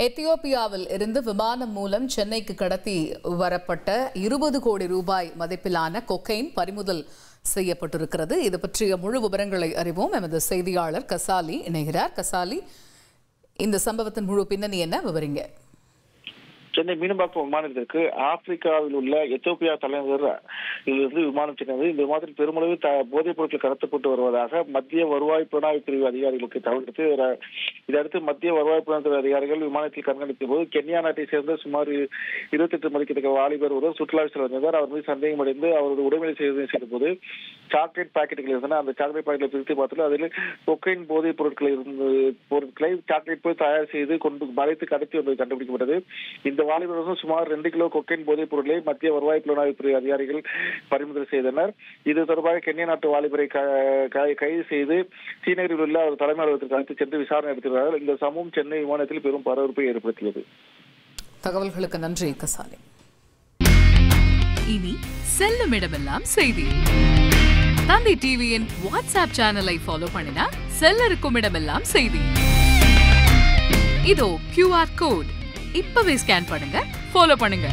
எத்தியோப்பியாவில் இருந்து விமானம் மூலம் சென்னைக்கு கடத்தி வரப்பட்ட 20 கோடி ரூபாய் மதிப்பிலான கொக்கைன் பறிமுதல் செய்யப்பட்டிருக்கிறது. இது பற்றிய முழு விவரங்களை அறிவோம். எமது செய்தியாளர் கசாலி இணைகிறார். கசாலி, இந்த சம்பவத்தின் முழு பின்னணி என்ன, விவரிங்க. சென்னை மீனம்பாக்கம் விமான நிலையத்திற்கு ஆப்பிரிக்காவில் உள்ள எத்தியோப்பியா தலைநகர் இதிலிருந்து விமானம் சென்றது. இந்த விமானத்தில் பெருமளவு போதைப் பொருட்கள் கடத்தப்பட்டு வருவதாக மத்திய வருவாய் புலனாய்வு பிரிவு அதிகாரிகளுக்கு தகவல் எடுத்து இதையடுத்து மத்திய வருவாய் புலனாய்வு அதிகாரிகள் விமானத்தில் கண்காணித்த போது கென்யா நாட்டை சேர்ந்த சுமார் 28 மதிக்கத்தக்க வாலிபர் ஒருவர் சுற்றுலாவில் செல்ல வந்தார். அவர் மீது சந்தேகம் அடைந்து அவரது உடைமையை செய்த போது சாக்லேட் பாக்கெட்டுகள் இருந்தன. அந்த சாக்லேட் பாக்கெட்டை பிரித்து பார்த்தால் அதில் கொக்கைன் போதைப் பொருட்களை சாக்லேட் போய் தயார் செய்து கொண்டு மறைத்து கடத்தி வந்தது கண்டுபிடிக்கப்பட்டது. இந்த வாலிபர்களும் சுமார் 2 கிலோ கொக்கைன் போதைப் பொருட்களை மத்திய வருவாய் புலனாய்வு பிரிவு அதிகாரிகள் பறிமுதல் செய்தனர். இது தொடர்பாக கென்யா நாட்டு வாலிபரை கைது செய்து ஸ்ரீநகரில் உள்ள அவர் தலைமை அலுவலகத்திற்கு அழைத்து சென்று விசாரணை நடத்தினார்கள். இந்த சம்பவம் சென்னை விமானத்தில் பெரும் பரபரப்பை ஏற்படுத்தியது. தகவல்களுக்கு நன்றி கசாலி. இனி செல்லும் இடமெல்லாம் செய்தி. தந்தை டிவியின் வாட்ஸ்அப் சேனலை ஃபாலோ பண்ணினா செல்ல இருக்கும் இடமெல்லாம் செய்தி. இதோ QR கோட் இப்பவே ஸ்கேன் பண்ணுங்க, ஃபாலோ பண்ணுங்க.